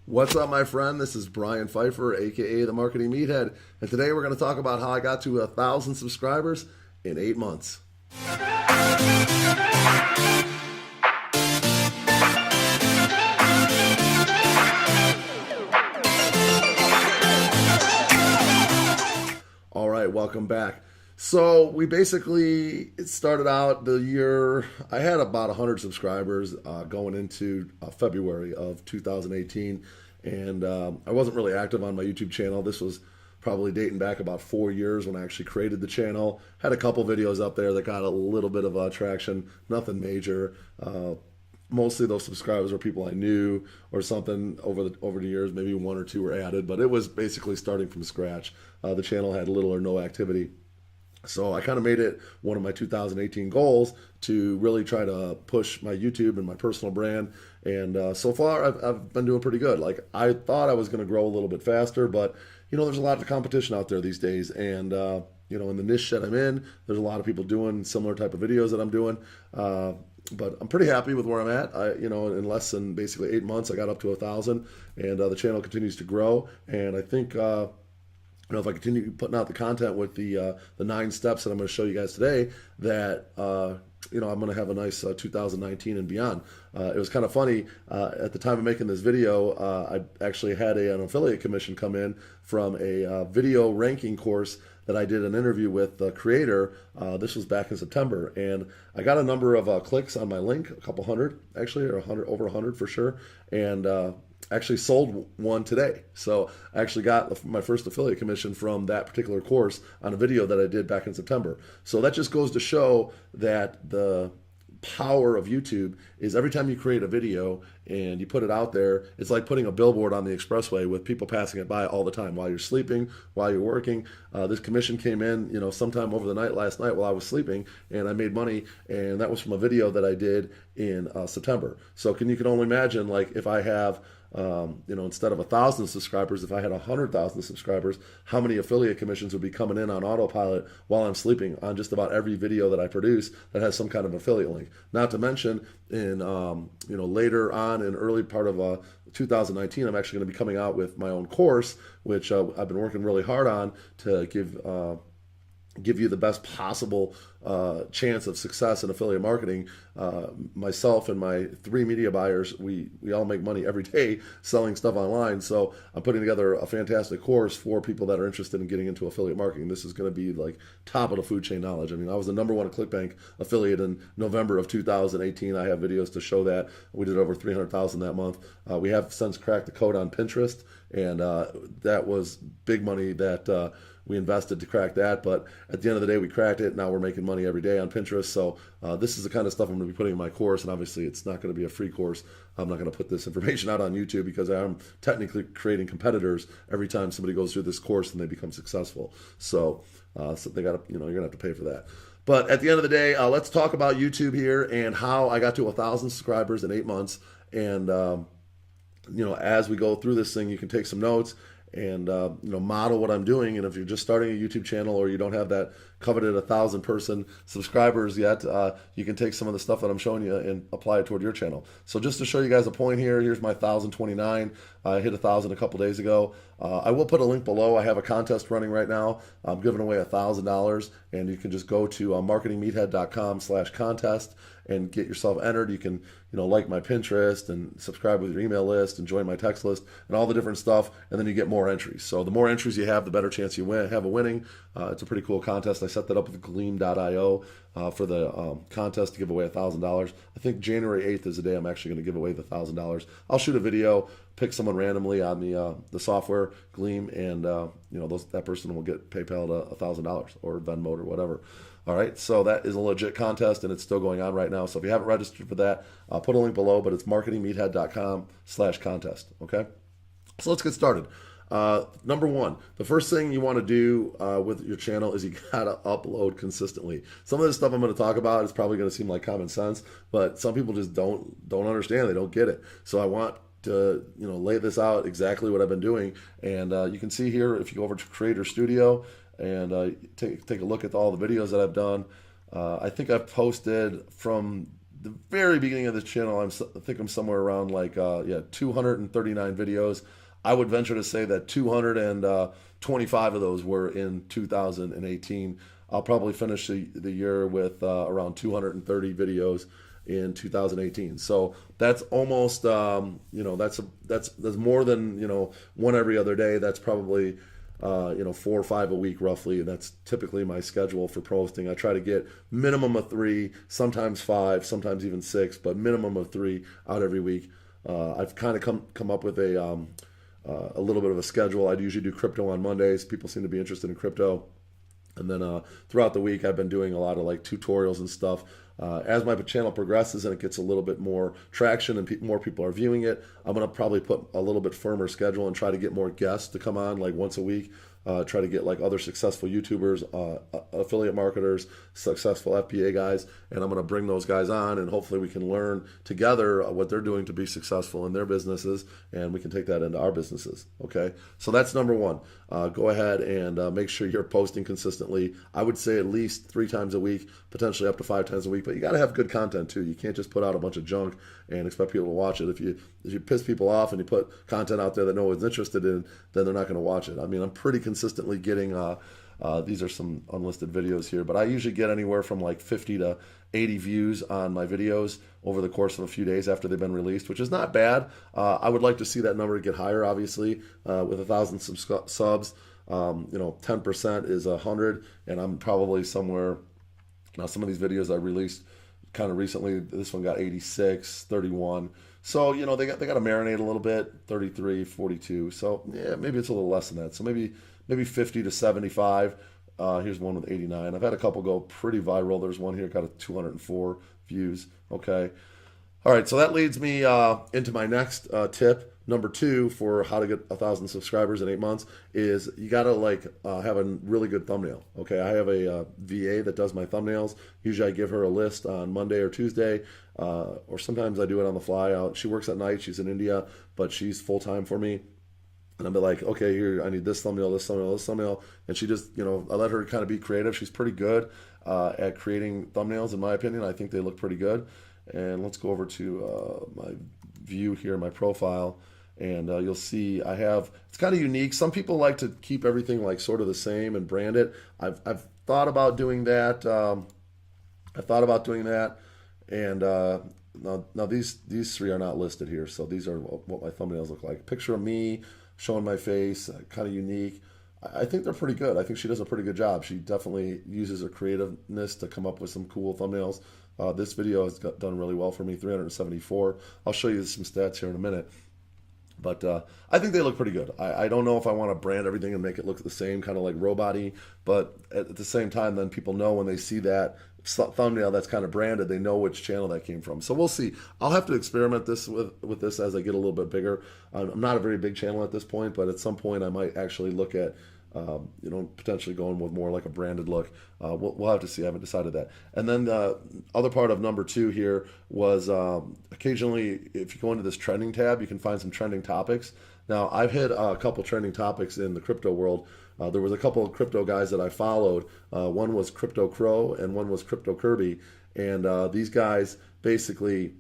What's up, my friend? This is Brian Pfeiffer, aka the Marketing Meathead, and today we're going to talk about how I got to 1,000 subscribers in 8 months. All right, welcome back. So we basically started out the year, I had about 100 subscribers going into February of 2018, and I wasn't really active on my YouTube channel. This was probably dating back about 4 years when I actually created the channel. Had a couple videos up there that got a little bit of traction, nothing major. Mostly those subscribers were people I knew or something over the years. Maybe one or two were added, but it was basically starting from scratch. The channel had little or no activity. So I kind of made it one of my 2018 goals to really try to push my YouTube and my personal brand. And so far, I've been doing pretty good. Like, I thought I was going to grow a little bit faster, but, you know, there's a lot of competition out there these days. And, you know, in the niche that I'm in, there's a lot of people doing similar type of videos that I'm doing. But I'm pretty happy with where I'm at. You know, in less than basically 8 months, I got up to 1,000, and the channel continues to grow. And I think, you know, if I continue putting out the content with the 9 steps that I'm going to show you guys today, that you know, I'm going to have a nice 2019 and beyond. It was kind of funny, at the time of making this video, I actually had an affiliate commission come in from a video ranking course that I did an interview with the creator. This was back in September, and I got a number of clicks on my link, a couple hundred actually, or 100, over 100 for sure, and actually sold one today. So I actually got my first affiliate commission from that particular course on a video that I did back in September. So that just goes to show that the power of YouTube is every time you create a video and you put it out there, it's like putting a billboard on the expressway with people passing it by all the time while you're sleeping, while you're working. This commission came in, you know, sometime over the night last night while I was sleeping, and I made money, and that was from a video that I did in September. So you can only imagine, like, if I have you know, instead of 1,000 subscribers, if I had 100,000 subscribers, how many affiliate commissions would be coming in on autopilot while I'm sleeping on just about every video that I produce that has some kind of affiliate link. Not to mention, in you know, later on in early part of 2019, I'm actually going to be coming out with my own course, which I've been working really hard on to give you the best possible chance of success in affiliate marketing. Myself and my 3 media buyers, we all make money every day selling stuff online. So I'm putting together a fantastic course for people that are interested in getting into affiliate marketing. This is going to be like top of the food chain knowledge. I mean, I was the #1 ClickBank affiliate in November of 2018. I have videos to show that. We did over 300,000 that month. We have since cracked the code on Pinterest, and that was big money that we invested to crack that, but at the end of the day, we cracked it. Now we're making money every day on Pinterest. So this is the kind of stuff I'm going to be putting in my course, and obviously it's not going to be a free course. I'm not going to put this information out on YouTube because I'm technically creating competitors every time somebody goes through this course and they become successful. So, so they got to, you know, you're going to have to pay for that. But at the end of the day, let's talk about YouTube here and how I got to 1,000 subscribers in 8 months. And you know, as we go through this thing, you can take some notes and you know, model what I'm doing. And if you're just starting a YouTube channel or you don't have that coveted 1,000 person subscribers yet, you can take some of the stuff that I'm showing you and apply it toward your channel. So just to show you guys a point here, here's my 1,029. I hit 1,000 a couple days ago. I will put a link below. I have a contest running right now. I'm giving away $1,000, and you can just go to marketingmeathead.com/contest and get yourself entered. You can, you know, like my Pinterest and subscribe with your email list and join my text list and all the different stuff, and then you get more entries. So the more entries you have, the better chance you have a winning. It's a pretty cool contest. I set that up with Gleam.io for the contest to give away $1,000. I think January 8th is the day I'm actually going to give away the $1,000. I'll shoot a video, pick someone randomly on the software Gleam, and you know, that person will get PayPal $1,000 or Venmo or whatever. All right, so that is a legit contest, and it's still going on right now. So if you haven't registered for that, I'll put a link below, but it's marketingmeathead.com/contest. Okay, so let's get started. Number one, the first thing you want to do with your channel is you gotta upload consistently. Some of this stuff I'm going to talk about is probably going to seem like common sense, but some people just don't understand. They don't get it. So I want to, you know, lay this out exactly what I've been doing, and you can see here if you go over to Creator Studio and take a look at all the videos that I've done. I think I've posted from the very beginning of this channel, I think I'm somewhere around like 239 videos. I would venture to say that 225 of those were in 2018. I'll probably finish the year with around 230 videos in 2018. So that's almost that's more than one every other day. That's probably 4 or 5 a week roughly, and that's typically my schedule for posting. I try to get minimum of 3, sometimes 5, sometimes even 6, but minimum of 3 out every week. I've kind of come up with a little bit of a schedule. I'd usually do crypto on Mondays. People seem to be interested in crypto. And then throughout the week, I've been doing a lot of like tutorials and stuff. As my channel progresses and it gets a little bit more traction and more people are viewing it, I'm going to probably put a little bit firmer schedule and try to get more guests to come on like once a week. Try to get like other successful YouTubers, affiliate marketers, successful FBA guys, and I'm going to bring those guys on, and hopefully we can learn together what they're doing to be successful in their businesses, and we can take that into our businesses. Okay, so that's number one. Go ahead and make sure you're posting consistently. I would say at least 3 times a week, potentially up to 5 times a week, but you got to have good content too. You can't just put out a bunch of junk and expect people to watch it. If you piss people off and you put content out there that no one's interested in, then they're not going to watch it. I mean, I'm pretty consistently getting these are some unlisted videos here, but I usually get anywhere from like 50 to 80 views on my videos over the course of a few days after they've been released, which is not bad. I would like to see that number get higher, obviously. With 1,000 subs, 10% is 100, and I'm probably somewhere. Now, some of these videos I released kind of recently, this one got 86, 31. So, they got to marinate a little bit, 33, 42. So, yeah, maybe it's a little less than that. So maybe 50 to 75. Here's one with 89. I've had a couple go pretty viral. There's one here got 204 views. Okay. All right, so that leads me into my next tip. Number 2 for how to get 1,000 subscribers in 8 months is you got to have a really good thumbnail. Okay, I have a VA that does my thumbnails. Usually I give her a list on Monday or Tuesday, or sometimes I do it on the fly. She works at night. She's in India, but she's full-time for me. And I'll be like, okay, here, I need this thumbnail, this thumbnail, this thumbnail. And she just, I let her kind of be creative. She's pretty good at creating thumbnails, in my opinion. I think they look pretty good. And let's go over to my view here, my profile. And you'll see it's kind of unique. Some people like to keep everything like sort of the same and brand it. I've thought about doing that. And now these 3 are not listed here. So these are what my thumbnails look like. Picture of me showing my face, kind of unique. I think they're pretty good. I think she does a pretty good job. She definitely uses her creativeness to come up with some cool thumbnails. This video has done really well for me, 374. I'll show you some stats here in a minute. But I think they look pretty good. I don't know if I want to brand everything and make it look the same, kind of like robot-y, but at the same time, then people know when they see that thumbnail that's kind of branded, they know which channel that came from. So we'll see. I'll have to experiment with this as I get a little bit bigger. I'm not a very big channel at this point, but at some point I might actually look at potentially going with more like a branded look. We'll have to see. I haven't decided that. And then the other part of number 2 here was occasionally, if you go into this trending tab, you can find some trending topics. Now, I've hit a couple trending topics in the crypto world. There was a couple of crypto guys that I followed. One was Crypto Crow and one was Crypto Kirby. And these guys basically,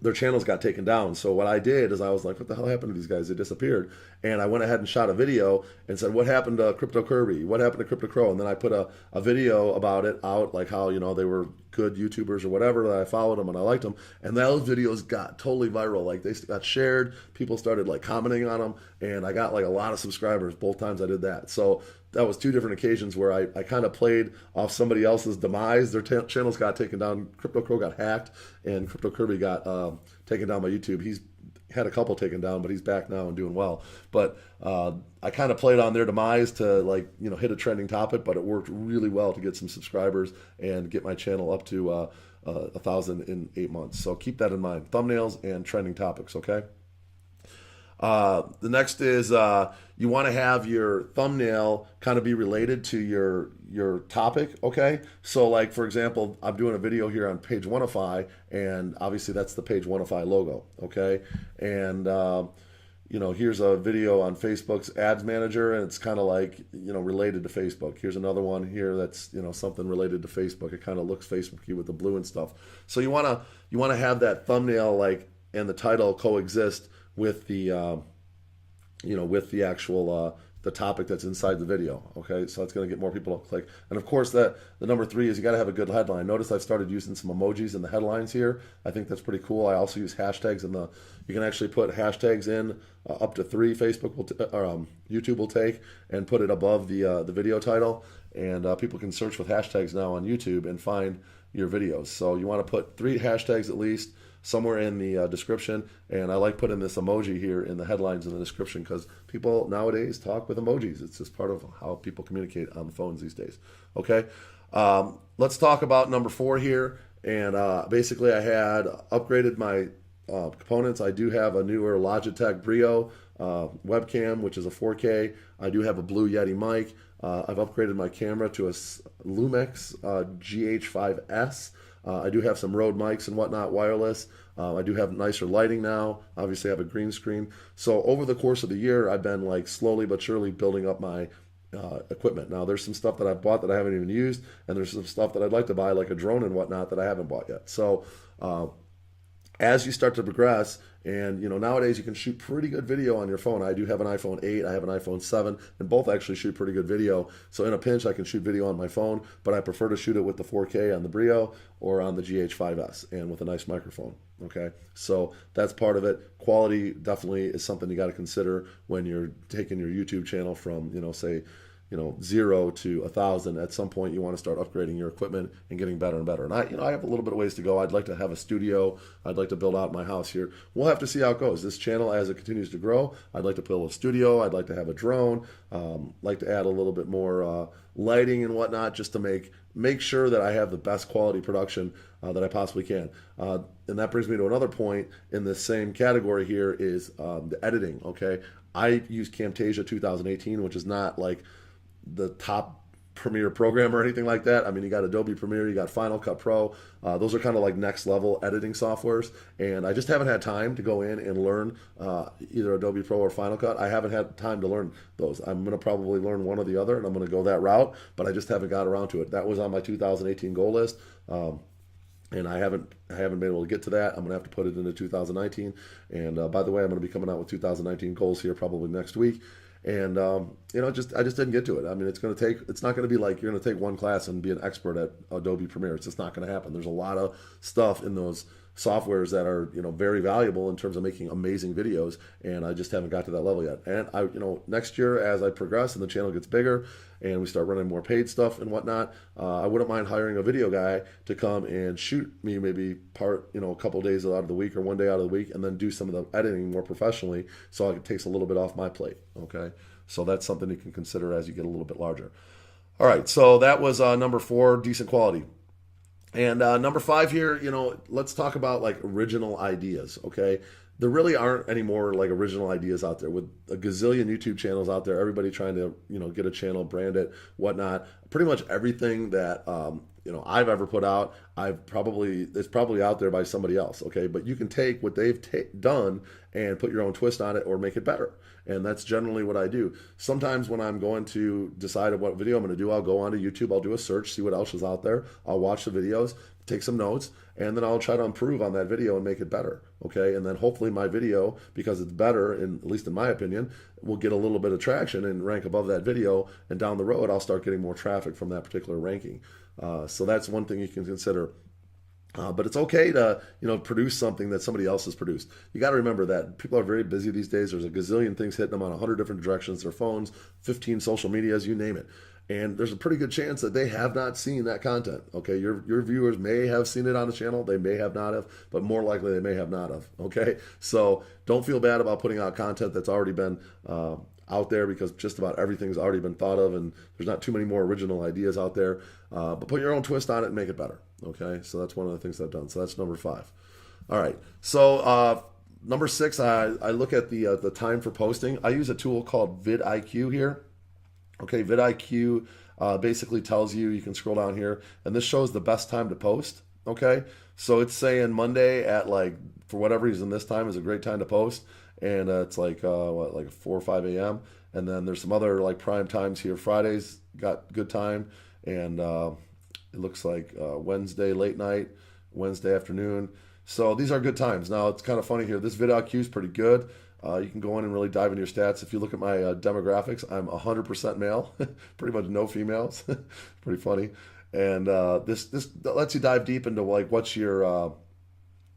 their channels got taken down. So what I did is I was like, what the hell happened to these guys? They disappeared. And I went ahead and shot a video and said, what happened to Crypto Kirby? What happened to Crypto Crow? And then I put a video about it out, like how, they were good YouTubers or whatever, that I followed them and I liked them. And those videos got totally viral. Like they got shared. People started like commenting on them. And I got like a lot of subscribers both times I did that. So that was 2 different occasions where I kind of played off somebody else's demise. Their channels got taken down. Crypto Crow got hacked, and Crypto Kirby got taken down by YouTube. He's had a couple taken down, but he's back now and doing well. But I kind of played on their demise to hit a trending topic, but it worked really well to get some subscribers and get my channel up to 1,000 in 8 months. So keep that in mind. Thumbnails and trending topics, okay? The next is you want to have your thumbnail kind of be related to your topic, okay? So like, for example, I'm doing a video here on page 105, and obviously that's the page 105 logo, okay? And here's a video on Facebook's ads manager, and it's kind of like, related to Facebook. Here's another one here that's, something related to Facebook. It kind of looks Facebooky with the blue and stuff. So you wanna have that thumbnail and the title coexist with with the actual the topic that's inside the video. Okay, so that's going to get more people to click. And of course, the number 3 is you got to have a good headline. Notice I've started using some emojis in the headlines here. I think that's pretty cool. I also use hashtags you can actually put hashtags in up to 3. Facebook or YouTube will take and put it above the video title, and people can search with hashtags now on YouTube and find your videos. So you want to put 3 hashtags at least somewhere in the description, and I like putting this emoji here in the headlines in the description because people nowadays talk with emojis. It's just part of how people communicate on the phones these days. Okay, let's talk about number 4 here, and basically I had upgraded my components. I do have a newer Logitech Brio webcam, which is a 4K. I do have a Blue Yeti mic. I've upgraded my camera to a Lumix GH5S. I do have some Rode mics and whatnot, wireless. I do have nicer lighting now. Obviously, I have a green screen. So over the course of the year, I've been slowly but surely building up my equipment. Now, there's some stuff that I've bought that I haven't even used, and there's some stuff that I'd like to buy, like a drone and whatnot, that I haven't bought yet. So as you start to progress, and nowadays you can shoot pretty good video on your phone. I do have an iPhone 8, I have an iPhone 7, and both actually shoot pretty good video. So in a pinch, I can shoot video on my phone, but I prefer to shoot it with the 4K on the Brio or on the GH5S and with a nice microphone. Okay, so that's part of it. Quality definitely is something you got to consider when you're taking your YouTube channel from, say, 0 to 1,000. At some point, you want to start upgrading your equipment and getting better and better. And I have a little bit of ways to go. I'd like to have a studio. I'd like to build out my house here. We'll have to see how it goes. This channel, as it continues to grow, I'd like to build a studio. I'd like to have a drone. Like to add a little bit more lighting and whatnot, just to make sure that I have the best quality production that I possibly can. And that brings me to another point in the same category here is the editing. Okay, I use Camtasia 2018, which is not like the top Premiere program or anything like that. I mean, you got Adobe Premiere, you got Final Cut Pro. Those are kind of like next level editing softwares, and I just haven't had time to go in and learn either Adobe Pro or Final Cut. I haven't had time to learn those. I'm going to probably learn one or the other, and I'm going to go that route, but I just haven't got around to it. That was on my 2018 goal list. And I haven't been able to get to that. I'm going to have to put it into 2019. And by the way, I'm going to be coming out with 2019 goals here probably next week. And I just didn't get to it. I mean, it's not going to be like you're going to take one class and be an expert at Adobe Premiere. It's just not going to happen. There's a lot of stuff in those softwares that are very valuable in terms of making amazing videos, and I just haven't got to that level yet. And next year, as I progress and the channel gets bigger and we start running more paid stuff and whatnot, I wouldn't mind hiring a video guy to come and shoot me maybe a couple days out of the week or one day out of the week, and then do some of the editing more professionally, so it takes a little bit off my plate. Okay, so that's something you can consider as you get a little bit larger. All right, so that was number 4, decent quality. And number 5 here, let's talk about original ideas, okay? There really aren't any more original ideas out there. With a gazillion YouTube channels out there, everybody trying to, get a channel, brand it, whatnot. Pretty much everything that, I've ever put out, it's probably out there by somebody else, okay? But you can take what they've done and put your own twist on it or make it better. And that's generally what I do. Sometimes when I'm going to decide what video I'm going to do, I'll go onto YouTube, I'll do a search, see what else is out there. I'll watch the videos, take some notes, and then I'll try to improve on that video and make it better, okay? And then hopefully my video, because it's better, at least in my opinion, will get a little bit of traction and rank above that video, and down the road I'll start getting more traffic from that particular ranking. So that's one thing you can consider. But it's okay to, produce something that somebody else has produced. You got to remember that people are very busy these days. There's a gazillion things hitting them on 100 different directions, their phones, 15 social medias, you name it. And there's a pretty good chance that they have not seen that content. Okay, your viewers may have seen it on the channel, they may have not have, but more likely they may have not have. Okay, so don't feel bad about putting out content that's already been out there, because just about everything's already been thought of, and there's not too many more original ideas out there. But put your own twist on it and make it better. Okay, so that's one of the things I've done. So that's number 5. All right, so number 6, I look at the time for posting. I use a tool called vidIQ here. Okay, vidIQ basically tells you can scroll down here, and this shows the best time to post. Okay, so it's saying Monday at for whatever reason, this time is a great time to post. and it's like like 4 or 5 a.m. And then there's some other like prime times here. Fridays got good time, and it looks like Wednesday late night, Wednesday afternoon. So these are good times. Now it's kind of funny here. This VidIQ is pretty good. You can go in and really dive into your stats. If you look at my demographics, I'm 100% male, pretty much no females. Pretty funny. And this lets you dive deep into like what's your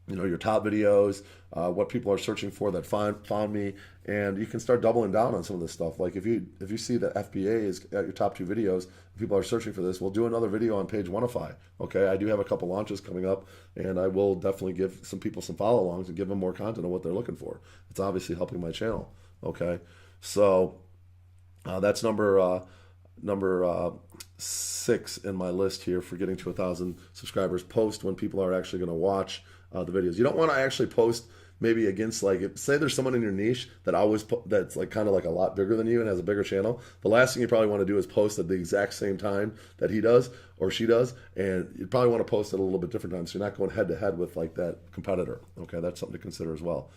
your top videos, what people are searching for that found me, and you can start doubling down on some of this stuff. Like if you see that FBA is at your top 2 videos, people are searching for this, we'll do another video on page Oneify. Okay, I do have a couple launches coming up, and I will definitely give some people some follow-alongs and give them more content on what they're looking for. It's obviously helping my channel. Okay, so that's number 6 in my list here for getting to 1,000 subscribers. Post when people are actually going to watch the videos. You don't want to actually post maybe against, like, say there's someone in your niche that that's like kind of like a lot bigger than you and has a bigger channel. The last thing you probably want to do is post at the exact same time that he does or she does, and you probably want to post at a little bit different time so you're not going head to head with like that competitor. Okay, that's something to consider as well.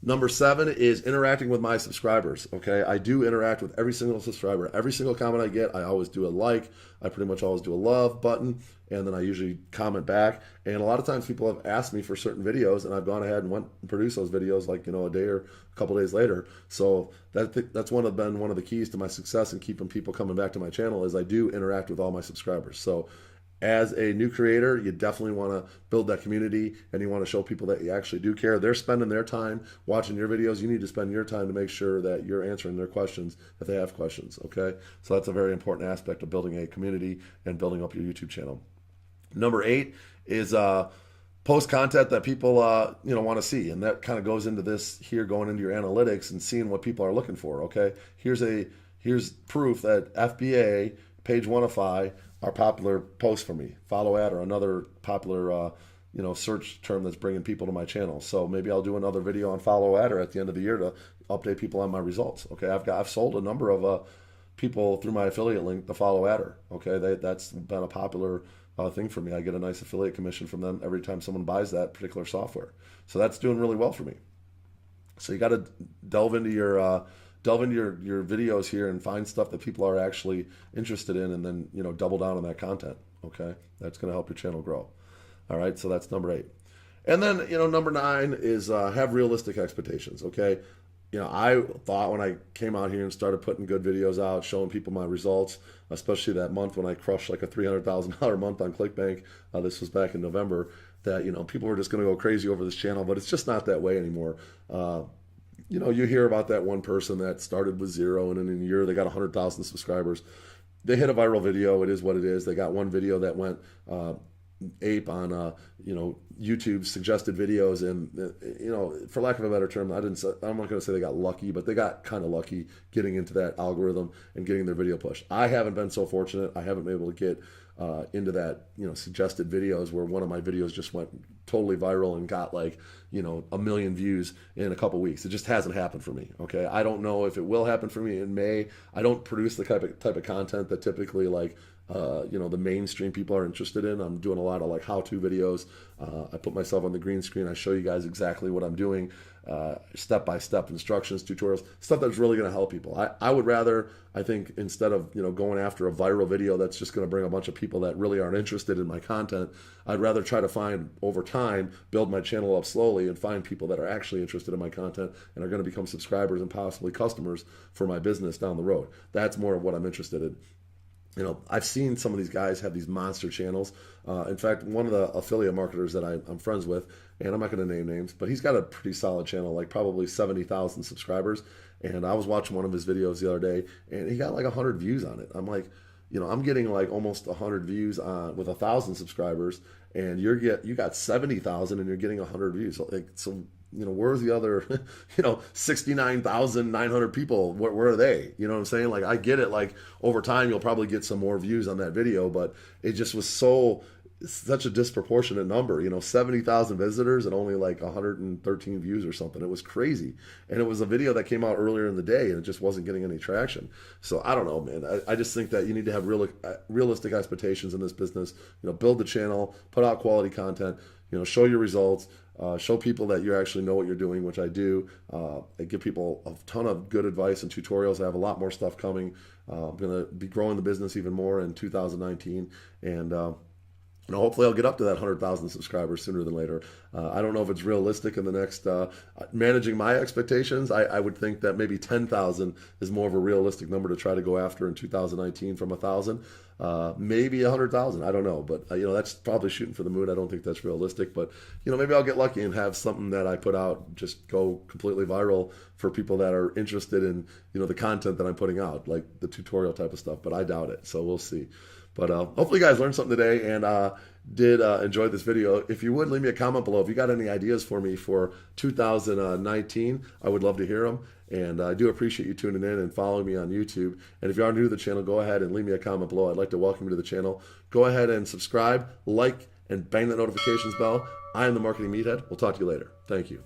Number 7 is interacting with my subscribers. Okay, I do interact with every single subscriber. Every single comment I get, I always do a like. I pretty much always do a love button, and then I usually comment back. And a lot of times people have asked me for certain videos, and I've gone ahead and went and produced those videos like, a day or a couple days later. So that's been one of the keys to my success in keeping people coming back to my channel is I do interact with all my subscribers. So as a new creator, you definitely want to build that community, and you want to show people that you actually do care. They're spending their time watching your videos. You need to spend your time to make sure that you're answering their questions if they have questions, okay? So that's a very important aspect of building a community and building up your YouTube channel. Number 8 is post content that people want to see, and that kind of goes into this here, going into your analytics and seeing what people are looking for, okay? Here's proof that FBA, page Oneify, are popular posts for me. Follow ad or another popular search term that's bringing people to my channel. So maybe I'll do another video on follow adder at the end of the year to update people on my results. Okay, I've sold a number of people through my affiliate link, the follow adder. Okay, that's been a popular thing for me. I get a nice affiliate commission from them every time someone buys that particular software. So that's doing really well for me. So you got to delve into your videos here and find stuff that people are actually interested in, and then double down on that content. Okay, that's going to help your channel grow. All right, so that's number 8. And then number 9 is have realistic expectations. Okay, I thought when I came out here and started putting good videos out, showing people my results, especially that month when I crushed like a $300,000 month on ClickBank, this was back in November, that people were just going to go crazy over this channel, but it's just not that way anymore. You hear about that one person that started with 0, and in a year they got 100,000 subscribers. They hit a viral video. It is what it is. They got one video that went ape on YouTube suggested videos, and for lack of a better term, I'm not going to say they got lucky, but they got kind of lucky getting into that algorithm and getting their video pushed. I haven't been so fortunate. I haven't been able to get into that suggested videos where one of my videos just went totally viral and got like 1 million views in a couple weeks. It just hasn't happened for me. Okay, I don't know if it will happen for me in May. I don't produce the type of content that typically like the mainstream people are interested in. I'm doing a lot of like how-to videos. I put myself on the green screen. I show you guys exactly what I'm doing, step-by-step instructions, tutorials, stuff that's really going to help people. I would rather, I think, instead of going after a viral video that's just going to bring a bunch of people that really aren't interested in my content, I'd rather try to find over time, build my channel up slowly and find people that are actually interested in my content and are going to become subscribers and possibly customers for my business down the road. That's more of what I'm interested in. I've seen some of these guys have these monster channels. In fact, one of the affiliate marketers that I'm friends with, and I'm not going to name names, but he's got a pretty solid channel, like probably 70,000 subscribers. And I was watching one of his videos the other day, and he got like 100 views on it. I'm like, I'm getting like almost 100 views on with 1,000 subscribers, and you got 70,000, and you're getting 100 views. So where's the other, 69,900 people? Where are they? You know what I'm saying? Like, I get it. Like, over time, you'll probably get some more views on that video, but it just was such a disproportionate number, 70,000 visitors and only like 113 views or something. It was crazy. And it was a video that came out earlier in the day, and it just wasn't getting any traction. So I don't know, man. I just think that you need to have realistic expectations in this business. Build the channel, put out quality content, show your results. Show people that you actually know what you're doing, which I do. I give people a ton of good advice and tutorials. I have a lot more stuff coming. I'm going to be growing the business even more in 2019. And hopefully I'll get up to that 100,000 subscribers sooner than later. I don't know if it's realistic in the next, managing my expectations. I would think that maybe 10,000 is more of a realistic number to try to go after in 2019 from 1,000. Maybe 100,000. I don't know, but that's probably shooting for the moon. I don't think that's realistic, but maybe I'll get lucky and have something that I put out just go completely viral for people that are interested in the content that I'm putting out, like the tutorial type of stuff. But I doubt it, so we'll see. But hopefully you guys learned something today and did enjoy this video. If you would, leave me a comment below. If you got any ideas for me for 2019, I would love to hear them. And I do appreciate you tuning in and following me on YouTube. And if you are new to the channel, go ahead and leave me a comment below. I'd like to welcome you to the channel. Go ahead and subscribe, like, and bang that notifications bell. I am the Marketing Meathead. We'll talk to you later. Thank you.